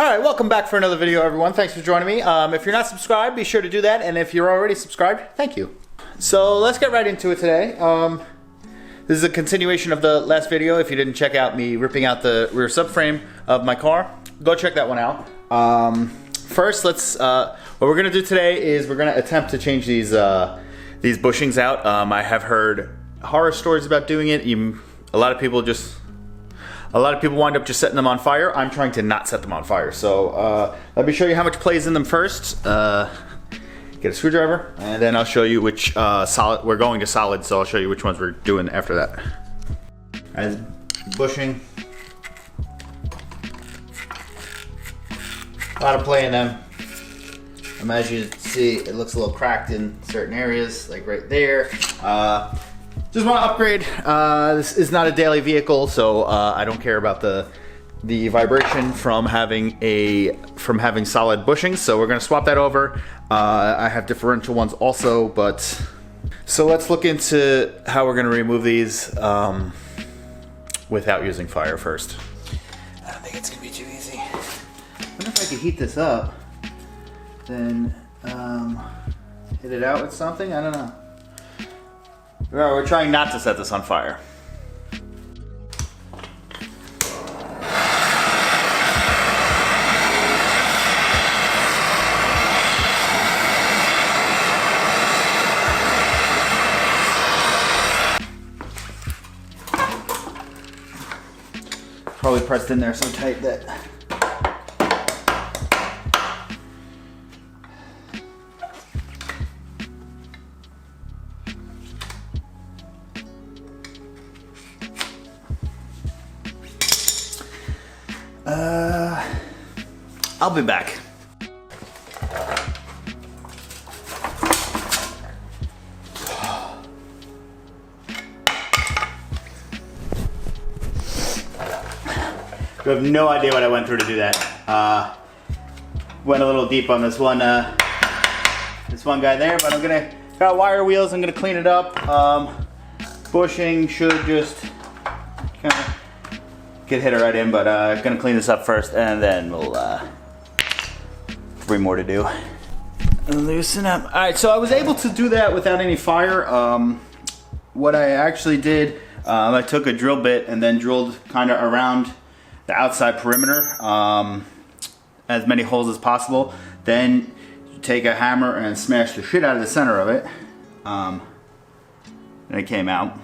Alright, welcome back for another video, everyone. Thanks for joining me. If you're not subscribed, be sure to do that, and if you're already subscribed, thank you. So let's get right into it today. This is a continuation of the last video. If you didn't check out me ripping out the rear subframe of my car, go check that one out. First, what we're gonna do today is we're gonna attempt to change these bushings out. I have heard horror stories about doing it. A lot of people wind up just setting them on fire. I'm trying to not set them on fire. So let me show you how much plays in them first. Get a screwdriver, and then I'll show you which solid. We're going to solid, so I'll show you which ones we're doing after that. As bushing, a lot of play in them. As you see, it looks a little cracked in certain areas, like right there. Just want to upgrade. This is not a daily vehicle, so I don't care about the vibration from having solid bushings. So we're going to swap that over. I have differential ones also, so let's look into how we're going to remove these without using fire first. I don't think it's going to be too easy. I wonder if I could heat this up, then hit it out with something. I don't know. We're trying not to set this on fire. Probably pressed in there so tight that I'll be back. You have no idea what I went through to do that. Went a little deep on this one guy there, but got wire wheels. I'm gonna clean it up. Bushing should just kind of get hit right in, but I'm gonna clean this up first, and then we'll three more to do. Loosen up. All right, so I was able to do that without any fire. What I actually did, I took a drill bit and then drilled kind of around the outside perimeter, as many holes as possible. Then you take a hammer and smash the shit out of the center of it, and it came out.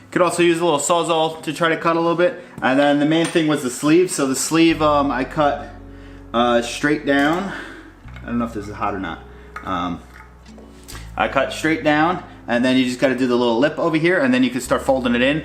Could also use a little sawzall to try to cut a little bit. And then the main thing was the sleeve. So the sleeve I cut straight down. I don't know if this is hot or not. I cut straight down, and then you just gotta do the little lip over here, and then you can start folding it in.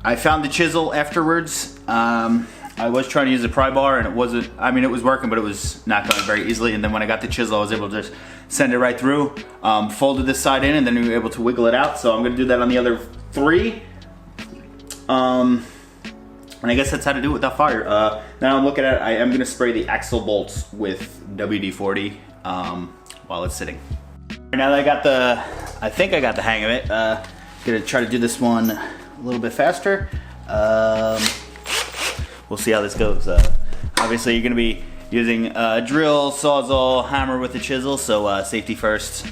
I found the chisel afterwards. I was trying to use a pry bar, and it wasn't, it was working, but it was not going very easily. And then when I got the chisel, I was able to just send it right through. Folded this side in, and then we were able to wiggle it out. So I'm gonna do that on the other three. And I guess that's how to do it without fire. Now I'm looking at it, I am gonna spray the axle bolts with WD-40 while it's sitting. Now that I think I got the hang of it, gonna try to do this one a little bit faster. We'll see how this goes. Obviously you're gonna be using a drill, sawzall, hammer with the chisel, so safety first.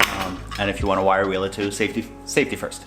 And if you want to wire wheel it too, safety first.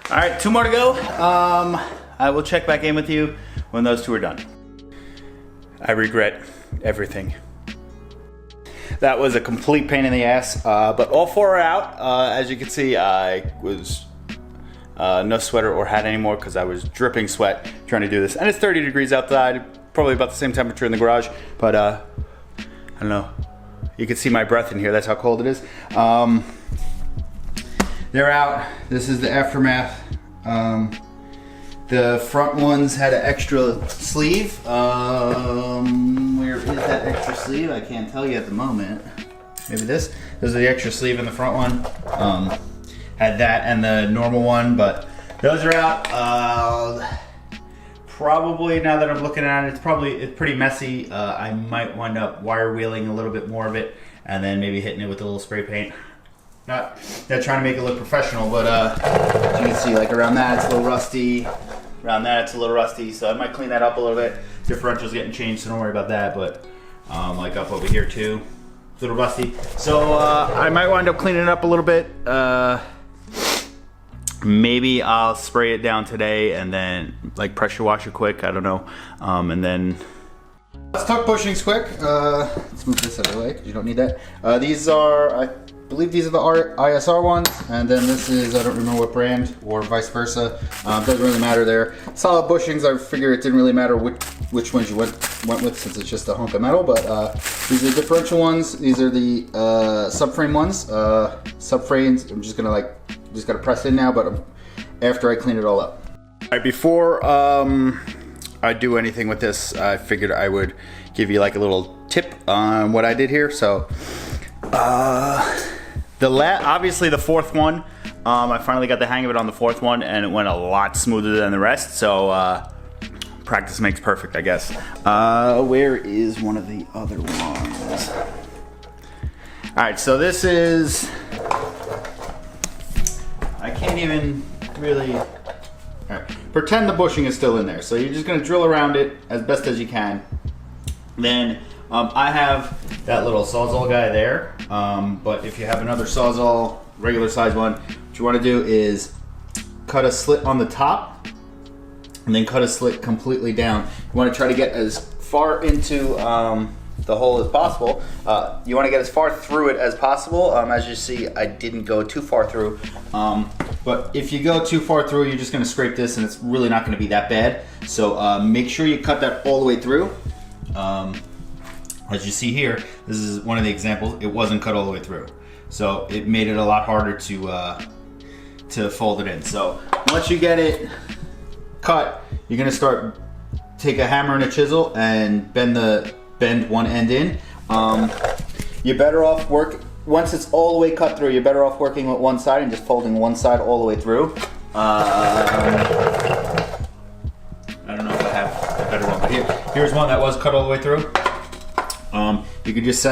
All right, 2 more to go. I will check back in with you when those 2 are done. I regret everything. That was a complete pain in the ass, but all 4 are out. As you can see, I was no sweater or hat anymore because I was dripping sweat trying to do this. And it's 30 degrees outside, probably about the same temperature in the garage, but I don't know. You can see my breath in here, that's how cold it is. They're out. This is the aftermath. The front ones had an extra sleeve. Where is that extra sleeve? I can't tell you at the moment. Maybe this. This is the extra sleeve in the front one. Had that and the normal one, but those are out. Probably, now that I'm looking at it, it's pretty messy. I might wind up wire wheeling a little bit more of it and then maybe hitting it with a little spray paint. Not trying to make it look professional, but as you can see, like around that it's a little rusty. Around that it's a little rusty, so I might clean that up a little bit. Differential's getting changed, so don't worry about that, but like up over here too, it's a little rusty. So I might wind up cleaning it up a little bit. Maybe I'll spray it down today and then like pressure wash it quick, I don't know. And then let's talk bushings quick. Let's move this out of the way because you don't need that. These are, I believe these are the ISR ones, and then this is, I don't remember what brand, or vice versa. Doesn't really matter there. Solid bushings, I figure it didn't really matter which ones you went with, since it's just a hunk of metal, but these are the differential ones. These are the subframe ones. Subframes, I'm just gonna just gotta press in now, but after I clean it all up. All right, before I do anything with this, I figured I would give you like a little tip on what I did here. So obviously the fourth one, I finally got the hang of it on the fourth one, and it went a lot smoother than the rest. So practice makes perfect, I guess. Where is one of the other ones? All right, so this is, I can't even really, all right, pretend the bushing is still in there. So you're just gonna drill around it as best as you can. Then I have that little Sawzall guy there, but if you have another Sawzall, regular size one, what you wanna do is cut a slit on the top and then cut a slit completely down. You wanna try to get as far into the hole as possible. You want to get as far through it as possible. As you see, I didn't go too far through, but if you go too far through, you're just going to scrape this, and it's really not going to be that bad. So make sure you cut that all the way through. As you see here, this is one of the examples. It wasn't cut all the way through, so it made it a lot harder to fold it in. So once you get it cut, you're going to take a hammer and a chisel and bend one end in. You're better off once it's all the way cut through, you're better off working with one side and just folding one side all the way through. I don't know if I have a better one, but here's one that was cut all the way through. You could just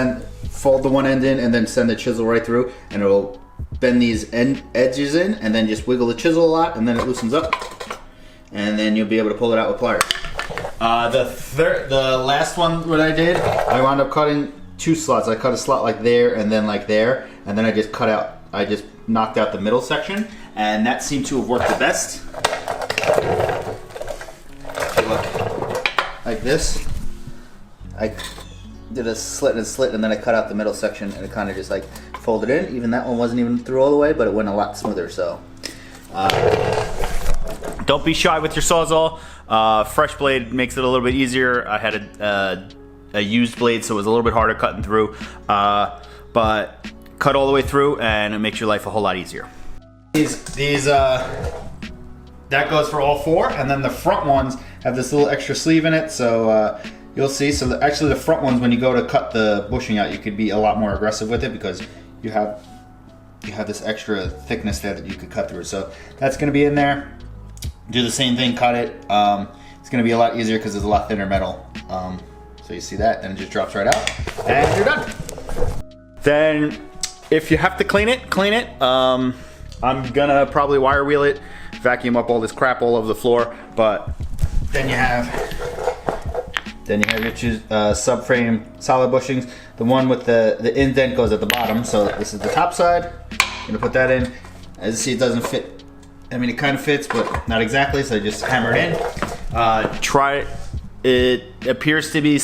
fold the one end in and then send the chisel right through, and it'll bend these edges in, and then just wiggle the chisel a lot, and then it loosens up, and then you'll be able to pull it out with pliers. The last one what I did, I wound up cutting two slots. I cut a slot like there and then like there, and then I just knocked out the middle section, and that seemed to have worked the best. Look, like this. I did a slit and a slit, and then I cut out the middle section, and it kind of just like folded in. Even that one wasn't even through all the way, but it went a lot smoother. So don't be shy with your Sawzall. Fresh blade makes it a little bit easier. I had a used blade, so it was a little bit harder cutting through, but cut all the way through, and it makes your life a whole lot easier. That goes for all four, and then the front ones have this little extra sleeve in it, so you'll see. So actually the front ones, when you go to cut the bushing out, you could be a lot more aggressive with it because you have this extra thickness there that you could cut through. So that's going to be in there. Do the same thing, cut it. It's going to be a lot easier because it's a lot thinner metal. So you see that, and it just drops right out, and you're done. Then, if you have to clean it, clean it. I'm gonna probably wire wheel it, vacuum up all this crap all over the floor. But then you have your subframe solid bushings. The one with the indent goes at the bottom. So this is the top side. I'm gonna put that in. As you see, it doesn't fit. I mean, it kind of fits, but not exactly. So I just hammer it in. It appears to be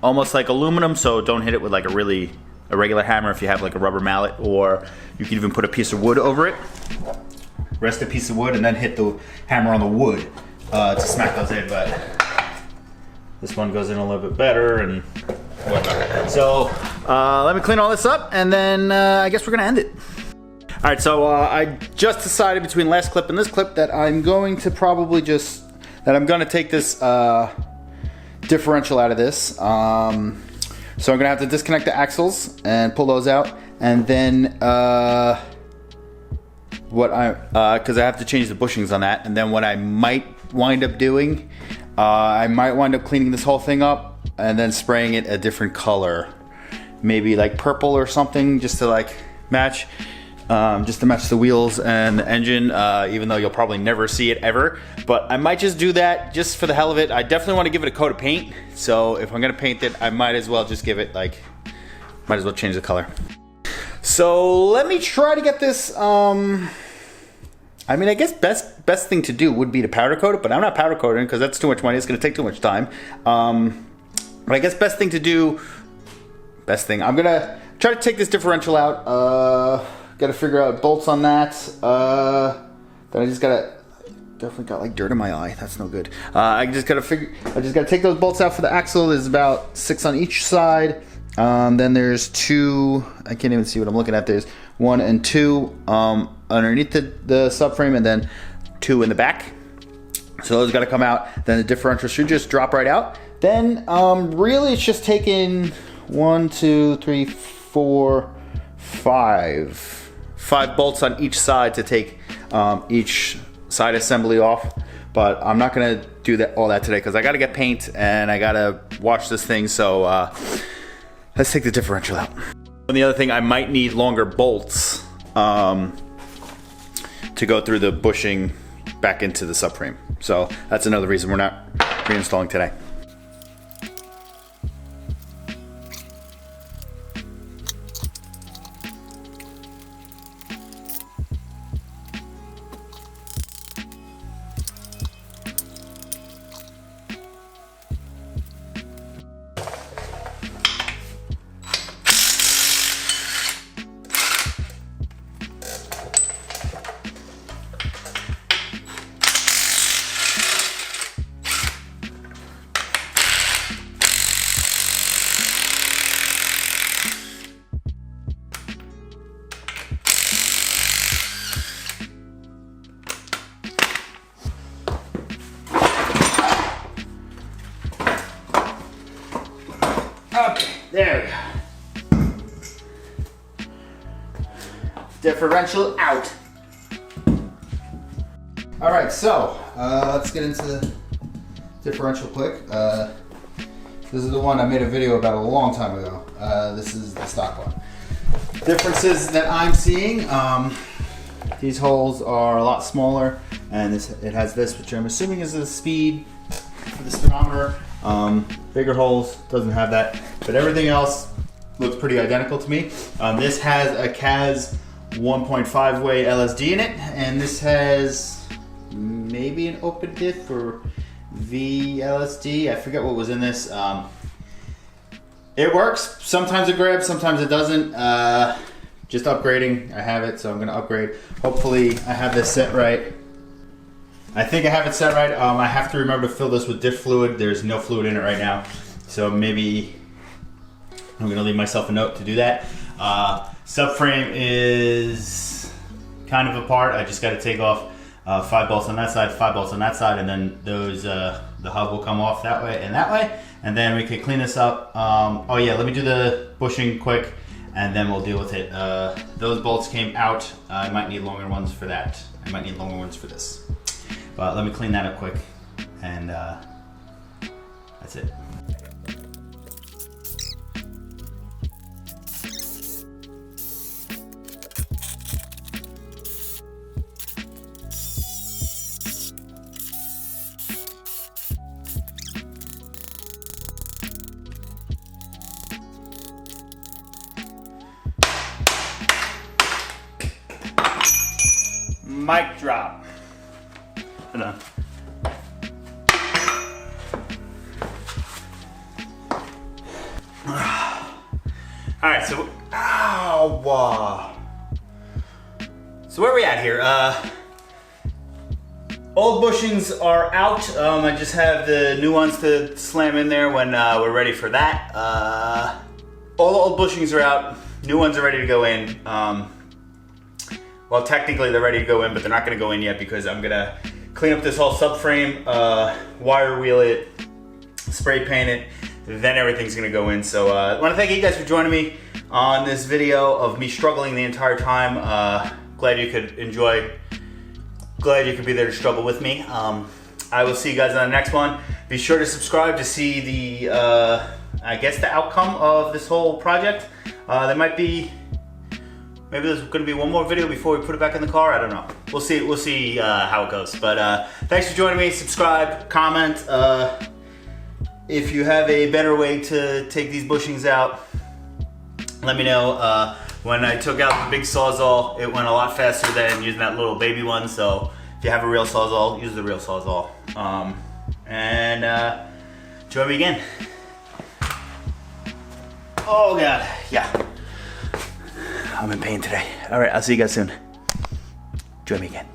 almost like aluminum, so don't hit it with like a regular hammer if you have like a rubber mallet, or you can even put a piece of wood over it. Rest a piece of wood and then hit the hammer on the wood to smack those in, but this one goes in a little bit better and whatnot. So let me clean all this up, and then I guess we're gonna end it. All right, so I just decided between last clip and this clip that I'm going to probably I'm going to take this differential out of this. So I'm going to have to disconnect the axles and pull those out, and then because I have to change the bushings on that, and then what I might wind up doing, I might wind up cleaning this whole thing up and then spraying it a different color, maybe like purple or something, just to like match. Just to match the wheels and the engine, even though you'll probably never see it ever. But I might just do that just for the hell of it. I definitely want to give it a coat of paint. So if I'm gonna paint it, I might as well just give it might as well change the color. So let me try to get this, I mean, I guess best thing to do would be to powder coat it, but I'm not powder coating because that's too much money. It's gonna take too much time. But I guess I'm gonna try to take this differential out. Got to figure out bolts on that. Then I just definitely got like dirt in my eye. That's no good. I just gotta take those bolts out for the axle. There's about 6 on each side. Then there's 2. I can't even see what I'm looking at. There's 1 and 2 underneath the subframe, and then 2 in the back. So those got to come out. Then the differential should just drop right out. Then really it's just taking 1, 2, 3, 4, 5 bolts on each side to take each side assembly off, but I'm not gonna do all that today because I gotta get paint and I gotta wash this thing. So let's take the differential out. And the other thing, I might need longer bolts to go through the bushing back into the subframe. So that's another reason we're not reinstalling today. Okay, there we go. Differential out. All right, so let's get into the differential quick. This is the one I made a video about a long time ago. This is the stock one. Differences that I'm seeing, these holes are a lot smaller, and it has this, which I'm assuming is the speed for the speedometer. Bigger holes, doesn't have that, but everything else looks pretty identical to me. This has a CAS 1.5 way LSD in it, and this has maybe an open diff or VLSD. I forget what was in this. It works. Sometimes it grabs, sometimes it doesn't. Just upgrading. I have it, so I'm going to upgrade. Hopefully I have this set right. I think I have it set right. I have to remember to fill this with diff fluid. There's no fluid in it right now, so maybe I'm going to leave myself a note to do that. Subframe is kind of apart. I just got to take off 5 bolts on that side, 5 bolts on that side, and then those the hub will come off that way, and then we could clean this up. Oh yeah, let me do the bushing quick, and then we'll deal with it. Those bolts came out. I might need longer ones for that. I might need longer ones for this. But let me clean that up quick, and that's it. Mic drop. Hold on. All right, so so where are we at here? Old bushings are out. I just have the new ones to slam in there when we're ready for that. All the old bushings are out. New ones are ready to go in. well, technically they're ready to go in, but they're not gonna go in yet because I'm gonna clean up this whole subframe, wire wheel it, spray paint it, then everything's gonna go in. So I wanna thank you guys for joining me on this video of me struggling the entire time. Glad you could enjoy, glad you could be there to struggle with me. I will see you guys on the next one. Be sure to subscribe to see the, I guess the outcome of this whole project. There might be, maybe there's gonna be one more video before we put it back in the car. I don't know. We'll see how it goes. But thanks for joining me. Subscribe, comment. If you have a better way to take these bushings out, let me know. When I took out the big Sawzall, it went a lot faster than using that little baby one. So if you have a real Sawzall, use the real Sawzall. And join me again. Oh God, yeah. I'm in pain today. All right, I'll see you guys soon. Join me again.